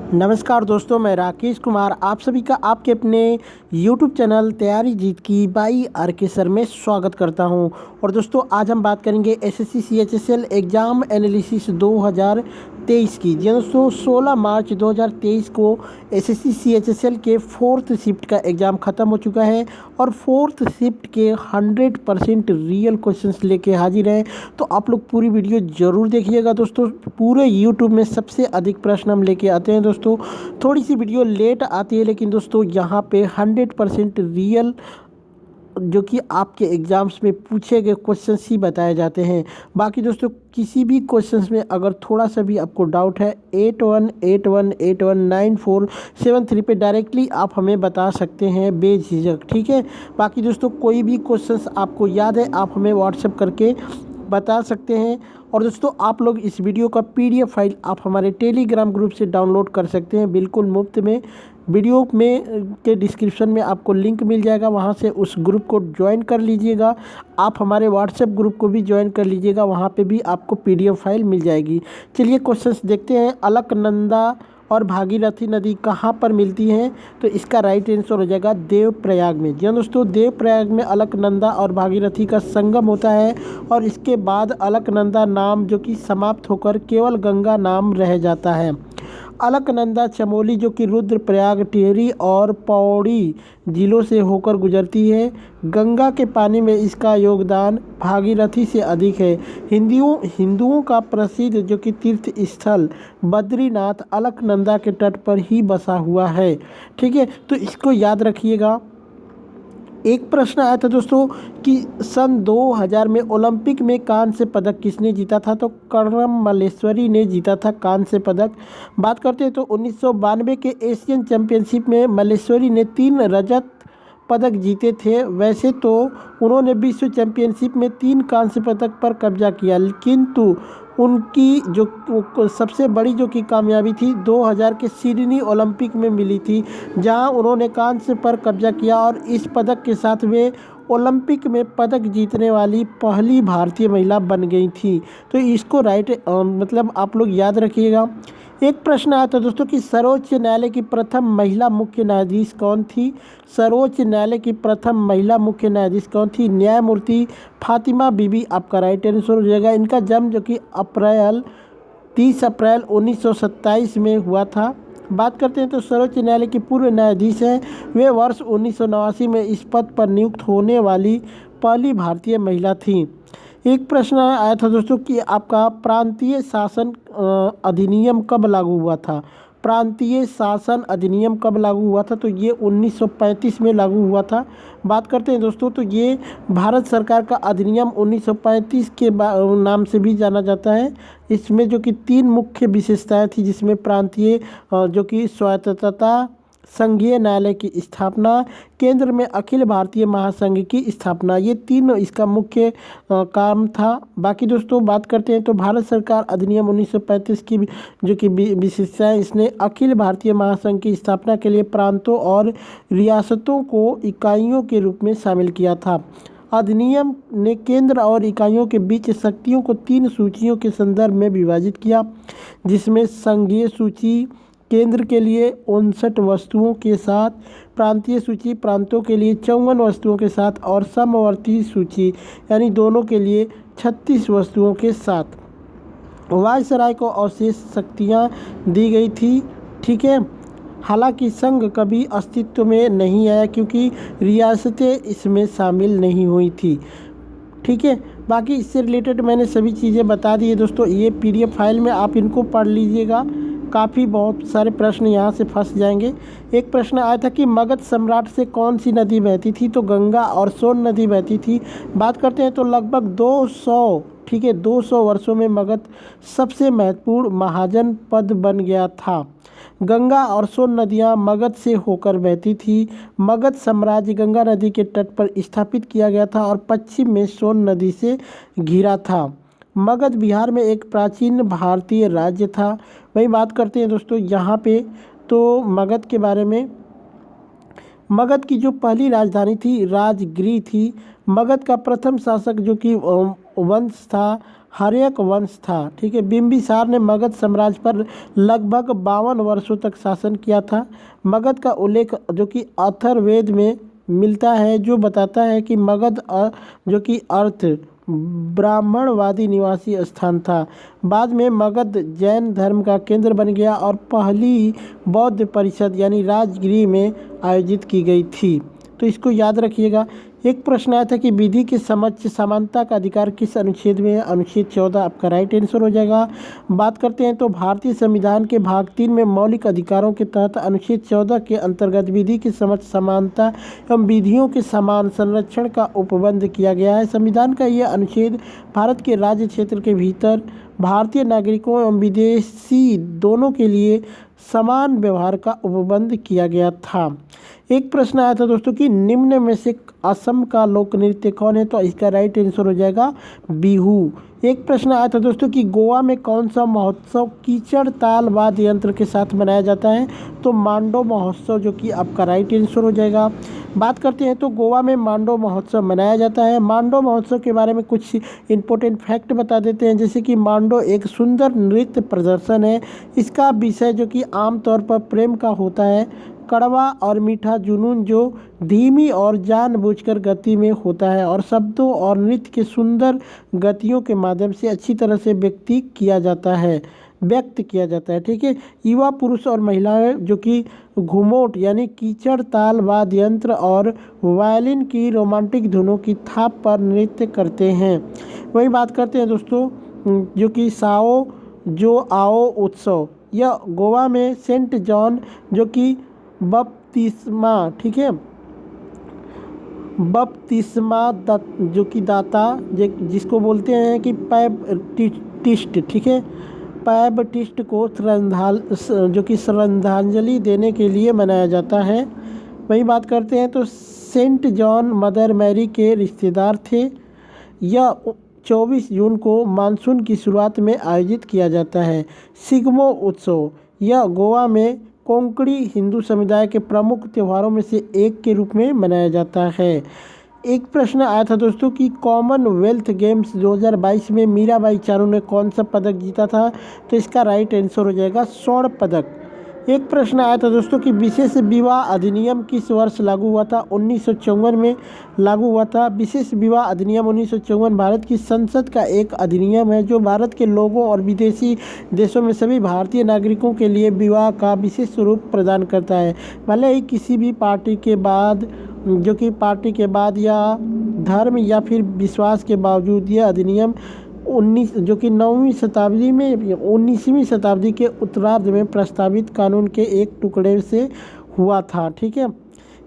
नमस्कार दोस्तों, मैं राकेश कुमार आप सभी का आपके अपने YouTube चैनल तैयारी जीत की बाई आर के सर में स्वागत करता हूं। और दोस्तों आज हम बात करेंगे एसएससी सीएचएसएल एग्ज़ाम एनालिसिस 2023 की। जी दोस्तों, 16 मार्च 2023 को एसएससी सीएचएसएल के 4th शिफ्ट का एग्ज़ाम ख़त्म हो चुका है और 4th शिफ्ट के 100% रियल क्वेश्चंस लेके हाजिर हैं। तो आप लोग पूरी वीडियो ज़रूर देखिएगा दोस्तों। पूरे यूट्यूब में सबसे अधिक प्रश्न हम लेके आते हैं दोस्तों। थोड़ी सी वीडियो लेट आती है, लेकिन दोस्तों यहाँ पे 100% रियल जो कि आपके एग्ज़ाम्स में पूछे गए क्वेश्चंस ही बताए जाते हैं। बाकी दोस्तों किसी भी क्वेश्चंस में अगर थोड़ा सा भी आपको डाउट है 8181819473 पे डायरेक्टली आप हमें बता सकते हैं बेझिझक, ठीक है। बाकी दोस्तों कोई भी क्वेश्चंस आपको याद है आप हमें व्हाट्सएप करके बता सकते हैं। और दोस्तों आप लोग इस वीडियो का PDF फाइल आप हमारे टेलीग्राम ग्रुप से डाउनलोड कर सकते हैं बिल्कुल मुफ्त में। वीडियो में के डिस्क्रिप्शन में आपको लिंक मिल जाएगा, वहां से उस ग्रुप को ज्वाइन कर लीजिएगा। आप हमारे व्हाट्सएप ग्रुप को भी ज्वाइन कर लीजिएगा, वहां पे भी आपको PDF फाइल मिल जाएगी। चलिए क्वेश्चंस देखते हैं। अलकनंदा और भागीरथी नदी कहाँ पर मिलती हैं? तो इसका राइट आंसर हो जाएगा देवप्रयाग में। जी हाँ दोस्तों, देवप्रयाग में अलकनंदा और भागीरथी का संगम होता है और इसके बाद अलकनंदा नाम जो कि समाप्त होकर केवल गंगा नाम रह जाता है। अलकनंदा चमोली जो कि रुद्रप्रयाग, टिहरी और पौड़ी जिलों से होकर गुजरती है। गंगा के पानी में इसका योगदान भागीरथी से अधिक है। हिंदुओं का प्रसिद्ध जो कि तीर्थ स्थल बद्रीनाथ अलकनंदा के तट पर ही बसा हुआ है, ठीक है। तो इसको याद रखिएगा। एक प्रश्न आया था दोस्तों कि सन 2000 में ओलंपिक में कांस्य पदक किसने जीता था? तो कर्णम मल्लेश्वरी ने जीता था कांस्य पदक। बात करते हैं तो 1992 के एशियन चैंपियनशिप में मल्लेश्वरी ने 3 रजत पदक जीते थे। वैसे तो उन्होंने विश्व चैंपियनशिप में 3 कांस्य पदक पर कब्जा किया, किंतु उनकी जो सबसे बड़ी जो कि कामयाबी थी 2000 के सिडनी ओलंपिक में मिली थी, जहां उन्होंने कांस्य पर कब्जा किया और इस पदक के साथ वे ओलंपिक में पदक जीतने वाली पहली भारतीय महिला बन गई थी। तो इसको मतलब आप लोग याद रखिएगा। एक प्रश्न आया था दोस्तों कि सर्वोच्च न्यायालय की प्रथम महिला मुख्य न्यायाधीश कौन थी? सर्वोच्च न्यायालय की प्रथम महिला मुख्य न्यायाधीश कौन थी? न्यायमूर्ति फातिमा बीबी आपका राइट आंसर हो जाएगा। इनका जन्म जो कि 30 अप्रैल 1927 में हुआ था। बात करते हैं तो सर्वोच्च न्यायालय की पूर्व न्यायाधीश हैं। वे वर्ष 1989 में इस पद पर नियुक्त होने वाली पहली भारतीय महिला थी। एक प्रश्न आया था दोस्तों कि आपका प्रांतीय शासन अधिनियम कब लागू हुआ था? प्रांतीय शासन अधिनियम कब लागू हुआ था? तो ये 1935 में लागू हुआ था। बात करते हैं दोस्तों तो ये भारत सरकार का अधिनियम 1935 के नाम से भी जाना जाता है। इसमें जो कि 3 मुख्य विशेषताएं थी, जिसमें प्रांतीय जो कि स्वायत्तता, संघीय न्यायालय की स्थापना, केंद्र में अखिल भारतीय महासंघ की स्थापना, ये 3 इसका मुख्य काम था। बाकी दोस्तों बात करते हैं तो भारत सरकार अधिनियम 1935 की जो कि विशेषताएं, इसने अखिल भारतीय महासंघ की स्थापना के लिए प्रांतों और रियासतों को इकाइयों के रूप में शामिल किया था। अधिनियम ने केंद्र और इकाइयों के बीच शक्तियों को 3 सूचियों के संदर्भ में विभाजित किया, जिसमें संघीय सूची केंद्र के लिए 59 वस्तुओं के साथ, प्रांतीय सूची प्रांतों के लिए 54 वस्तुओं के साथ और समवर्ती सूची यानी दोनों के लिए 36 वस्तुओं के साथ वायसराय को अवशेष शक्तियाँ दी गई थी, ठीक है। हालांकि संघ कभी अस्तित्व में नहीं आया क्योंकि रियासतें इसमें शामिल नहीं हुई थी, ठीक है। बाकी इससे रिलेटेड मैंने सभी चीज़ें बता दी है दोस्तों। ये PDF फाइल में आप इनको पढ़ लीजिएगा, काफ़ी बहुत सारे प्रश्न यहाँ से फंस जाएंगे। एक प्रश्न आया था कि मगध सम्राट से कौन सी नदी बहती थी? तो गंगा और सोन नदी बहती थी। बात करते हैं तो लगभग 200, ठीक है, 200 वर्षों में मगध सबसे महत्वपूर्ण महाजन पद बन गया था। गंगा और सोन नदियाँ मगध से होकर बहती थी। मगध साम्राज्य गंगा नदी के तट पर स्थापित किया गया था और पश्चिम में सोन नदी से घिरा था। मगध बिहार में एक प्राचीन भारतीय राज्य था। वही बात करते हैं दोस्तों यहाँ पे तो मगध के बारे में। मगध की जो पहली राजधानी थी राजगृह थी। मगध का प्रथम शासक जो कि वंश था हर्यक वंश था। ठीक है, बिंबिसार ने मगध साम्राज्य पर लगभग 52 वर्षों तक शासन किया था। मगध का उल्लेख जो कि अथर्ववेद में मिलता है, जो बताता है कि मगध जो कि अर्थ ब्राह्मणवादी निवासी स्थान था। बाद में मगध जैन धर्म का केंद्र बन गया और पहली बौद्ध परिषद यानी राजगृह में आयोजित की गई थी। तो इसको याद रखिएगा। एक प्रश्न आया था कि विधि के समक्ष समानता का अधिकार किस अनुच्छेद में है? अनुच्छेद 14 आपका राइट आंसर हो जाएगा। बात करते हैं तो भारतीय संविधान के भाग 3 में मौलिक अधिकारों के तहत अनुच्छेद 14 के अंतर्गत विधि के समक्ष समानता एवं विधियों के समान संरक्षण का उपबंध किया गया है। संविधान का यह अनुच्छेद भारत के राज्य क्षेत्र के भीतर भारतीय नागरिकों एवं विदेशी दोनों के लिए समान व्यवहार का उपबंध किया गया था। एक प्रश्न आया था दोस्तों कि निम्न में से असम का लोक नृत्य कौन है? तो इसका राइट आंसर हो जाएगा बिहू। एक प्रश्न आया था दोस्तों कि गोवा में कौन सा महोत्सव कीचड़ ताल वाद्य यंत्र के साथ मनाया जाता है? तो मांडो महोत्सव, जो कि आपका राइट आंसर हो जाएगा। बात करते हैं तो गोवा में मांडो महोत्सव मनाया जाता है। मांडो महोत्सव के बारे में कुछ इंपॉर्टेंट फैक्ट बता देते हैं, जैसे कि मांडो एक सुंदर नृत्य प्रदर्शन है। इसका विषय जो कि आमतौर पर प्रेम का होता है। कड़वा और मीठा जुनून जो धीमी और जानबूझकर गति में होता है और शब्दों और नृत्य के सुंदर गतियों के माध्यम से अच्छी तरह से व्यक्त किया जाता है। ठीक है, युवा पुरुष और महिलाएं जो कि घुमोट यानी कीचड़ ताल वाद्य यंत्र और वायलिन की रोमांटिक धुनों की थाप पर नृत्य करते हैं। वही बात करते हैं दोस्तों जो कि साओ जो आओ उत्सव, यह गोवा में सेंट जॉन जो कि बपतिस्मा, ठीक है, बपतिस्मा जो कि दाता जिसको बोलते हैं कि पैबटिस्ट, ठीक है, पैबटिस्ट को जो कि श्रद्धांजलि देने के लिए मनाया जाता है। वही बात करते हैं तो सेंट जॉन मदर मैरी के रिश्तेदार थे। यह 24 जून को मानसून की शुरुआत में आयोजित किया जाता है। सिग्मो उत्सव, यह गोवा में कोंकणी हिंदू समुदाय के प्रमुख त्योहारों में से एक के रूप में मनाया जाता है। एक प्रश्न आया था दोस्तों कि कॉमनवेल्थ गेम्स 2022 में मीराबाई चानू ने कौन सा पदक जीता था? तो इसका राइट आंसर हो जाएगा स्वर्ण पदक। एक प्रश्न आया था दोस्तों कि विशेष विवाह अधिनियम किस वर्ष लागू हुआ था? 1954 में लागू हुआ था। विशेष विवाह अधिनियम 1954 भारत की संसद का एक अधिनियम है जो भारत के लोगों और विदेशी देशों में सभी भारतीय नागरिकों के लिए विवाह का विशेष स्वरूप प्रदान करता है। भले ही किसी भी पार्टी के बाद या धर्म या फिर विश्वास के बावजूद यह अधिनियम 19वीं शताब्दी के उत्तरार्ध में प्रस्तावित कानून के एक टुकड़े से हुआ था। ठीक है,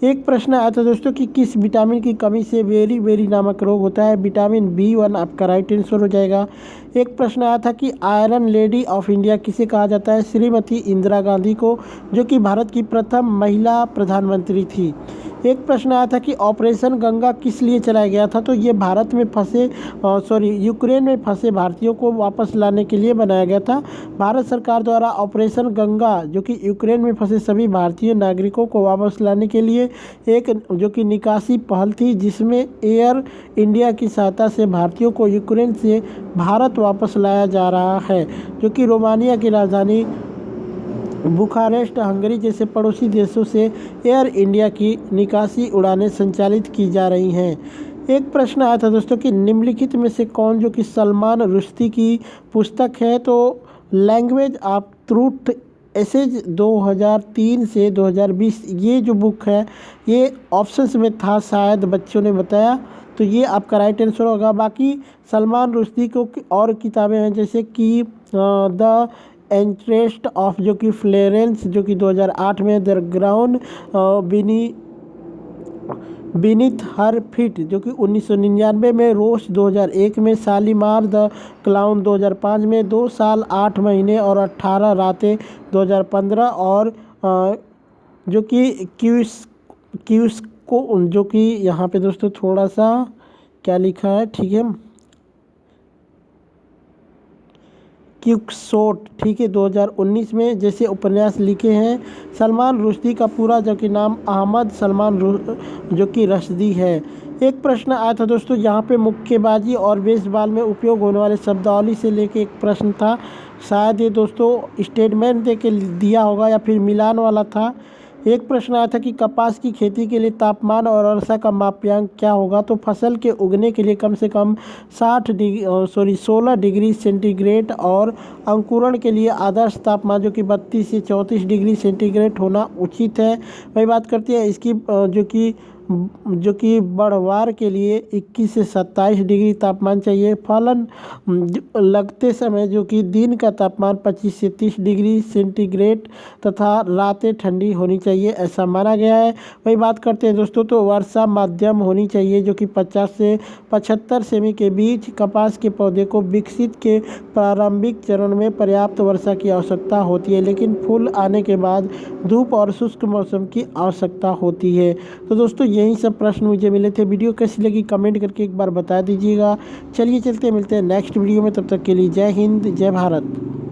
एक प्रश्न आया था दोस्तों कि किस विटामिन की कमी से बेरी नामक रोग होता है? विटामिन B1 आपका राइट आंसर हो जाएगा। एक प्रश्न आया था कि आयरन लेडी ऑफ इंडिया किसे कहा जाता है? श्रीमती इंदिरा गांधी को, जो कि भारत की प्रथम महिला प्रधानमंत्री थी। एक प्रश्न आया था कि ऑपरेशन गंगा किस लिए चलाया गया था? तो ये यूक्रेन में फंसे भारतीयों को वापस लाने के लिए बनाया गया था। भारत सरकार द्वारा ऑपरेशन गंगा जो कि यूक्रेन में फंसे सभी भारतीय नागरिकों को वापस लाने के लिए एक जो कि निकासी पहल थी, जिसमें एयर इंडिया की सहायता से भारतीयों को यूक्रेन से भारत वापस लाया जा रहा है, जो कि रोमानिया की राजधानी बुखारेस्ट, हंगरी जैसे पड़ोसी देशों से एयर इंडिया की निकासी उड़ानें संचालित की जा रही हैं। एक प्रश्न आया था दोस्तों कि निम्नलिखित में से कौन जो कि सलमान रुश्दी की पुस्तक है? तो लैंग्वेज ऑफ ट्रूथ एसेज 2003 से 2020 ये जो बुक है ये ऑप्शंस में था, शायद बच्चों ने बताया, तो ये आपका राइट आंसर होगा। बाकी सलमान रुश्दी को और किताबें हैं जैसे कि द इंटरेस्ट ऑफ जो कि फ्लोरेंस जो कि 2008 में, the ground beneath her feet जो कि 1999 में, रोश 2001 में, शालीमार द क्लाउन 2005 में, 2 साल 8 महीने और 18 रातें 2015 और जो कि क्यूस को जो कि यहाँ पे दोस्तों थोड़ा सा क्या लिखा है, ठीक है, क्विक्सोट, ठीक है, 2019 में जैसे उपन्यास लिखे हैं। सलमान रुश्दी का पूरा जो कि नाम अहमद सलमान जो कि रश्दी है। एक प्रश्न आया था दोस्तों यहाँ पे मुक्केबाजी और बेसबॉल में उपयोग होने वाले शब्दावली से लेके एक प्रश्न था। शायद ये दोस्तों स्टेटमेंट दे के दिया होगा या फिर मिलान वाला था। एक प्रश्न आया था कि कपास की खेती के लिए तापमान और वर्षा का मापांक क्या होगा। तो फसल के उगने के लिए कम से कम 16 डिग्री सेंटीग्रेड और अंकुरण के लिए आदर्श तापमान जो कि 32 से 34 डिग्री सेंटीग्रेड होना उचित है। वही बात करते हैं इसकी जो कि बढ़वार के लिए 21 से 27 डिग्री तापमान चाहिए। फलन लगते समय जो कि दिन का तापमान 25 से 30 डिग्री सेंटीग्रेड तथा रातें ठंडी होनी चाहिए, ऐसा माना गया है। वही बात करते हैं दोस्तों, तो वर्षा मध्यम होनी चाहिए जो कि 50 से 75 सेमी के बीच। कपास के पौधे को विकसित के प्रारंभिक चरण में पर्याप्त वर्षा की आवश्यकता होती है, लेकिन फूल आने के बाद धूप और शुष्क मौसम की आवश्यकता होती है। तो दोस्तों यही सब प्रश्न मुझे मिले थे। वीडियो कैसी लगी कमेंट करके एक बार बता दीजिएगा। चलिए चलते मिलते हैं नेक्स्ट वीडियो में, तब तक के लिए जय हिंद जय भारत।